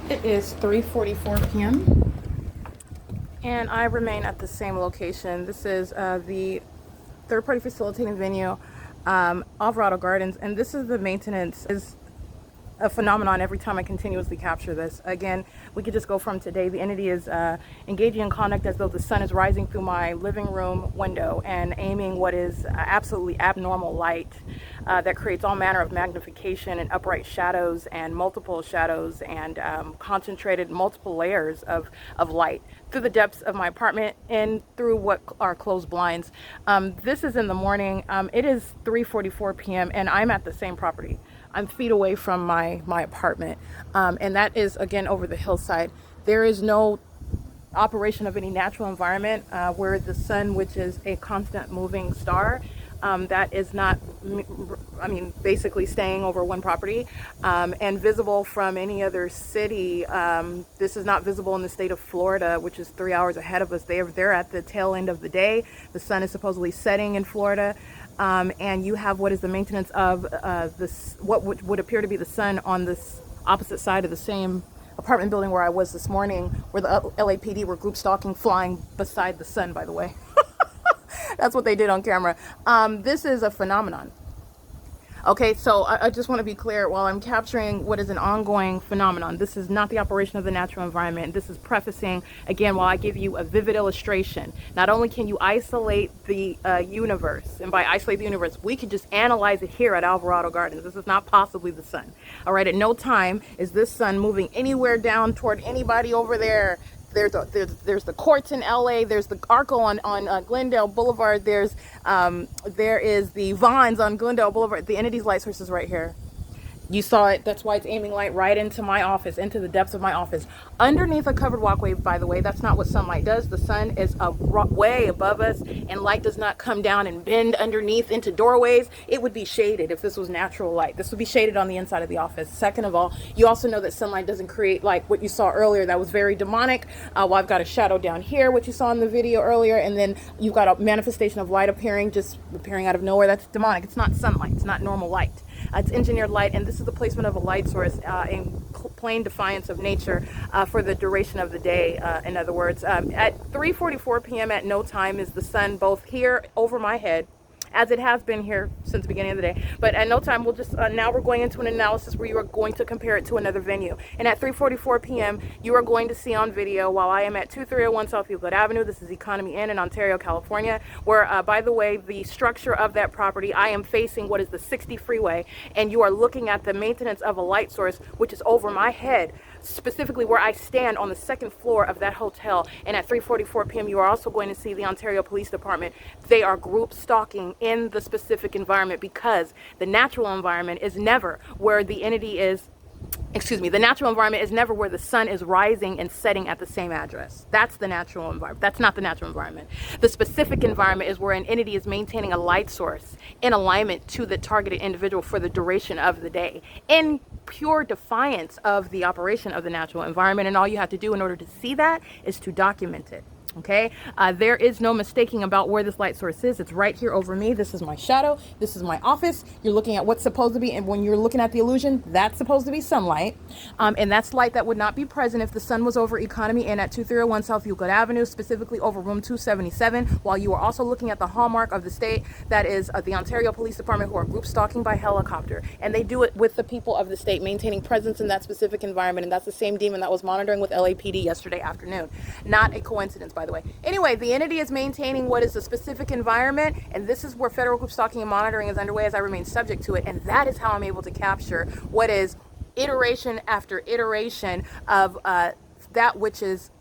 It is 3:44 p.m. and I remain at the same location. This is the third-party facilitating venue, Alvarado Gardens, and this is the maintenance. Is a phenomenon every time I continuously capture this. Again, we could just go from today. The entity is engaging in conduct as though the sun is rising through my living room window and aiming what is absolutely abnormal light that creates all manner of magnification and upright shadows and multiple shadows and concentrated multiple layers of light through the depths of my apartment and through what are closed blinds. This is in the morning. It is 3:44 p.m. and I'm at the same property. I'm feet away from my apartment, and that is again over the hillside. There is no operation of any natural environment where the sun, which is a constant moving star, that is not, I mean, basically staying over one property and visible from any other city. This is not visible in the state of Florida, which is 3 hours ahead of us. They're at the tail end of the day. The sun is supposedly setting in Florida. And you have what is the maintenance of this, what would appear to be the sun on this opposite side of the same apartment building where I was this morning, where the LAPD were group stalking, flying beside the sun, by the way. That's what they did on camera. This is a phenomenon. Okay, so I just want to be clear, while I'm capturing what is an ongoing phenomenon, this is not the operation of the natural environment. This is prefacing, again, while I give you a vivid illustration. Not only can you isolate the universe, and by isolate the universe, we can just analyze it here at Alvarado Gardens. This is not possibly the sun. All right, at no time is this sun moving anywhere down toward anybody over there. There's the courts in LA. There's the Arco on Glendale Boulevard. There is the Vons on Glendale Boulevard. The entity's light source is right here. You saw it. That's why it's aiming light right into my office, into the depths of my office. Underneath a covered walkway, by the way, that's not what sunlight does. The sun is way above us, and light does not come down and bend underneath into doorways. It would be shaded if this was natural light. This would be shaded on the inside of the office. Second of all, you also know that sunlight doesn't create, like what you saw earlier, that was very demonic. Well, I've got a shadow down here, what you saw in the video earlier, and then you've got a manifestation of light just appearing out of nowhere. That's demonic. It's not sunlight. It's not normal light. It's engineered light, and this is the placement of a light source in plain defiance of nature for the duration of the day. In other words, at 3:44 p.m. at no time is the sun both here over my head, as it has been here since the beginning of the day. But at no time, we'll just, now we're going into an analysis where you are going to compare it to another venue. And at 3:44 p.m., you are going to see on video, while I am at 2301 South Euclid Avenue, this is Economy Inn in Ontario, California, where, by the way, the structure of that property, I am facing what is the 60 freeway, and you are looking at the maintenance of a light source, which is over my head, specifically where I stand on the second floor of that hotel. And at 3:44 p.m., you are also going to see the Ontario Police Department. They are group stalking in the specific environment, because the natural environment is never where the entity is. The natural environment is never where the sun is rising and setting at the same address. That's the natural environment. That's not the natural environment. The specific environment is where an entity is maintaining a light source in alignment to the targeted individual for the duration of the day, in pure defiance of the operation of the natural environment. And all you have to do in order to see that is to document it. Okay, there is no mistaking about where this light source is. It's right here over me. This is my shadow. This is my office. You're looking at what's supposed to be, and when you're looking at the illusion, that's supposed to be sunlight. And that's light that would not be present if the sun was over Economy Inn at 2301 South Euclid Avenue, specifically over room 277, while you are also looking at the hallmark of the state, that is the Ontario Police Department, who are group stalking by helicopter. And they do it with the people of the state, maintaining presence in that specific environment. And that's the same demon that was monitoring with LAPD yesterday afternoon. Not a coincidence, by the way. Anyway, the entity is maintaining what is a specific environment, and this is where federal group stalking and monitoring is underway as I remain subject to it. And that is how I'm able to capture what is iteration after iteration of that which is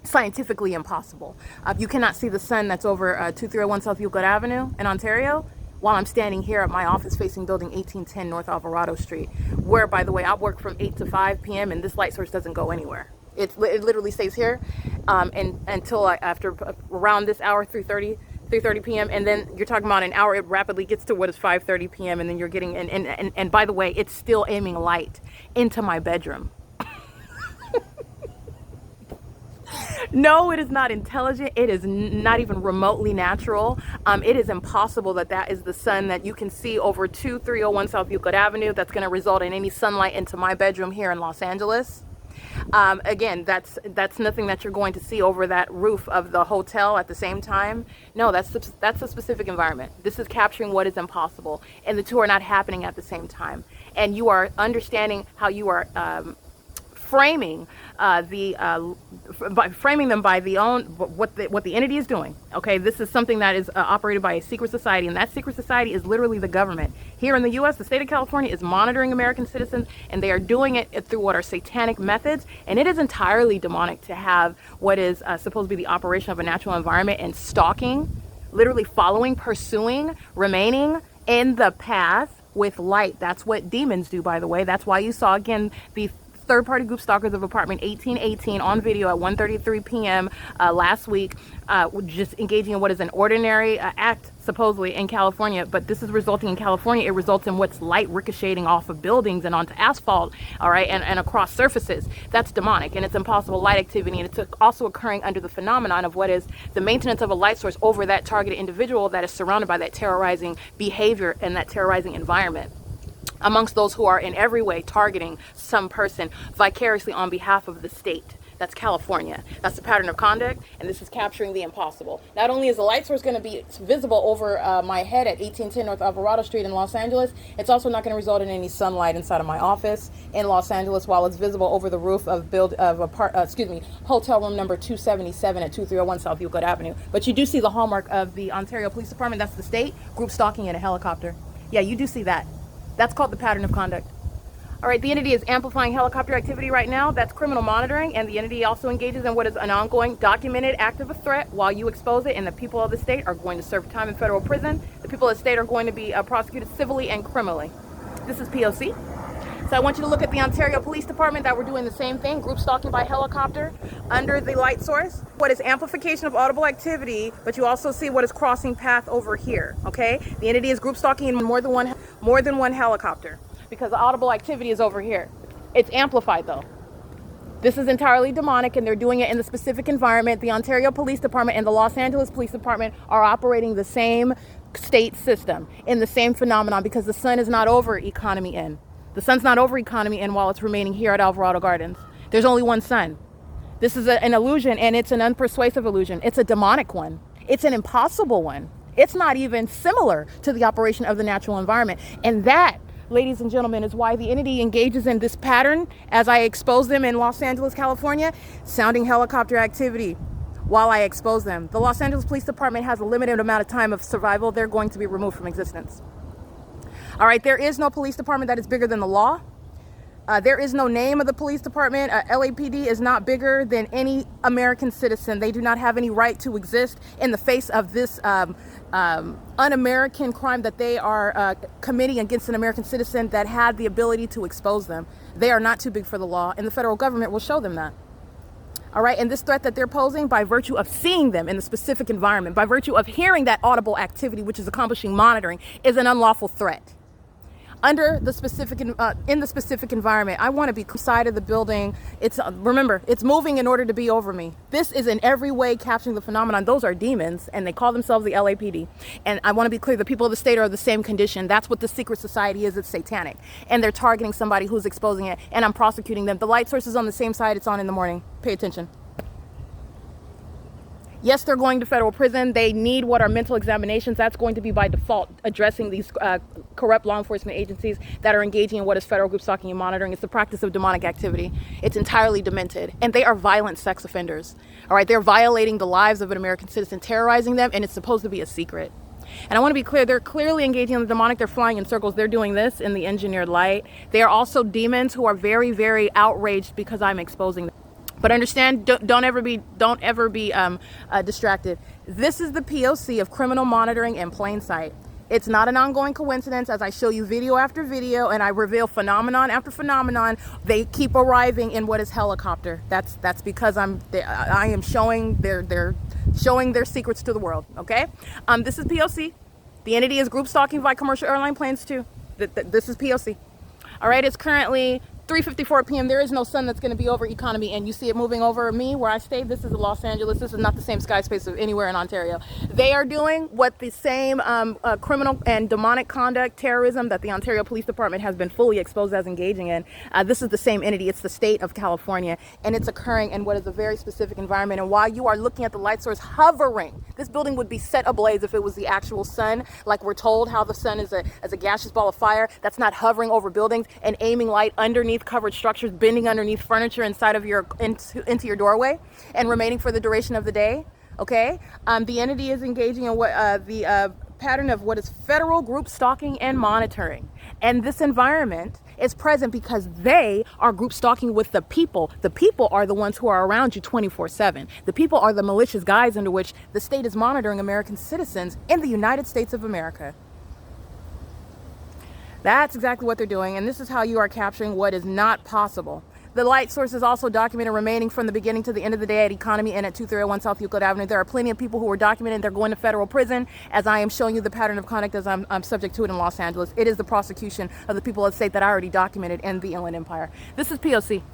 scientifically impossible. You cannot see the sun that's over 2301 South Euclid Avenue in Ontario while I'm standing here at my office facing building 1810 North Alvarado Street, where, by the way, I work from 8 to 5 p.m. and this light source doesn't go anywhere. It literally stays here and until after around this hour, 3:30 p.m. And then you're talking about an hour, it rapidly gets to what is 5:30 p.m. And then you're getting, and by the way, it's still aiming light into my bedroom. No, it is not intelligent. It is not even remotely natural. It is impossible that is the sun that you can see over 2301 South Euclid Avenue. That's going to result in any sunlight into my bedroom here in Los Angeles. Again, that's nothing that you're going to see over that roof of the hotel at the same time. No, that's a specific environment. This is capturing what is impossible, and the two are not happening at the same time. And you are understanding how you are framing framing them by what the entity is doing. Okay, this is something that is operated by a secret society, and that secret society is literally the government. Here in the U.S., the state of California is monitoring American citizens, and they are doing it through what are satanic methods. And it is entirely demonic to have what is supposed to be the operation of a natural environment and stalking, literally following, pursuing, remaining in the path with light. That's what demons do, by the way. That's why you saw, again, the third-party group stalkers of apartment 1818 on video at 1:33 p.m. Last week, just engaging in what is an ordinary act, supposedly, in California. But this is resulting in California. It results in what's light ricocheting off of buildings and onto asphalt, all right, and across surfaces. That's demonic, and it's impossible light activity, and it's also occurring under the phenomenon of what is the maintenance of a light source over that targeted individual that is surrounded by that terrorizing behavior and that terrorizing environment, amongst those who are in every way targeting some person vicariously on behalf of the state. That's California. That's the pattern of conduct, and this is capturing the impossible. Not only is the light source going to be visible over my head at 1810 North Alvarado Street in Los Angeles, it's also not going to result in any sunlight inside of my office in Los Angeles while it's visible over the roof of hotel room number 277 at 2301 South Euclid Avenue. But you do see the hallmark of the Ontario Police Department. That's the state group stalking in a helicopter. Yeah, you do see that. That's called the pattern of conduct. All right, the entity is amplifying helicopter activity right now. That's criminal monitoring, and the entity also engages in what is an ongoing documented act of a threat while you expose it, and the people of the state are going to serve time in federal prison. The people of the state are going to be prosecuted civilly and criminally. This is P.O.C. So I want you to look at the Ontario Police Department that we're doing the same thing, group stalking by helicopter under the light source. What is amplification of audible activity, but you also see what is crossing path over here, okay? The entity is group stalking in more than one helicopter because the audible activity is over here. It's amplified though. This is entirely demonic, and they're doing it in the specific environment. The Ontario Police Department and the Los Angeles Police Department are operating the same state system in the same phenomenon because the sun is not over Economy Inn. The sun's not over Economy Inn while it's remaining here at Alvarado Gardens. There's only one sun. This is an illusion, and it's an unpersuasive illusion. It's a demonic one. It's an impossible one. It's not even similar to the operation of the natural environment. And that, ladies and gentlemen, is why the entity engages in this pattern as I expose them in Los Angeles, California, sounding helicopter activity while I expose them. The Los Angeles Police Department has a limited amount of time of survival. They're going to be removed from existence. All right, there is no police department that is bigger than the law. There is no name of the police department. LAPD is not bigger than any American citizen. They do not have any right to exist in the face of this un-American crime that they are committing against an American citizen that had the ability to expose them. They are not too big for the law, and the federal government will show them that. All right, and this threat that they're posing by virtue of seeing them in the specific environment, by virtue of hearing that audible activity, which is accomplishing monitoring, is an unlawful threat. Under the specific, in the specific environment, I want to be side of the building. Remember, it's moving in order to be over me. This is in every way capturing the phenomenon. Those are demons, and they call themselves the LAPD. And I want to be clear, the people of the state are of the same condition. That's what the secret society is. It's satanic. And they're targeting somebody who's exposing it, and I'm prosecuting them. The light source is on the same side it's on in the morning. Pay attention. Yes, they're going to federal prison. They need what are mental examinations. That's going to be by default addressing these corrupt law enforcement agencies that are engaging in what is federal group stalking and monitoring. It's the practice of demonic activity. It's entirely demented. And they are violent sex offenders. All right, they're violating the lives of an American citizen, terrorizing them, and it's supposed to be a secret. And I want to be clear, they're clearly engaging in the demonic. They're flying in circles. They're doing this in the engineered light. They are also demons who are very, very outraged because I'm exposing them. But understand, don't ever be distracted. This is the P.O.C. of criminal monitoring in plain sight. It's not an ongoing coincidence. As I show you video after video and I reveal phenomenon after phenomenon, they keep arriving in what is helicopter. That's because I am showing they're showing their secrets to the world. Okay, this is P.O.C. The entity is group stalking by commercial airline planes too. This is P.O.C. All right, it's currently 3:54 p.m. There is no sun that's going to be over economy, and you see it moving over me where I stay. This is Los Angeles. This is not the same sky space of anywhere in Ontario. They are doing what the same criminal and demonic conduct, terrorism that the Ontario Police Department has been fully exposed as engaging in. This is the same entity. It's the state of California, and it's occurring in what is a very specific environment. And while you are looking at the light source hovering, this building would be set ablaze if it was the actual sun, like we're told how the sun is a gaseous ball of fire that's not hovering over buildings and aiming light underneath covered structures, bending underneath furniture inside of your into your doorway and remaining for the duration of the day. Okay, the entity is engaging in what the pattern of what is federal group stalking and monitoring, and this environment is present because they are group stalking with the people. The people are the ones who are around you 24/7. The people are the malicious guise under which the state is monitoring American citizens in the United States of America. That's exactly what they're doing, and this is how you are capturing what is not possible. The light source is also documented remaining from the beginning to the end of the day at Economy and at 2301 South Euclid Avenue. There are plenty of people who are documented. They're going to federal prison, as I am showing you the pattern of conduct as I'm subject to it in Los Angeles. It is the prosecution of the people of the state that I already documented in the Inland Empire. This is P.O.C.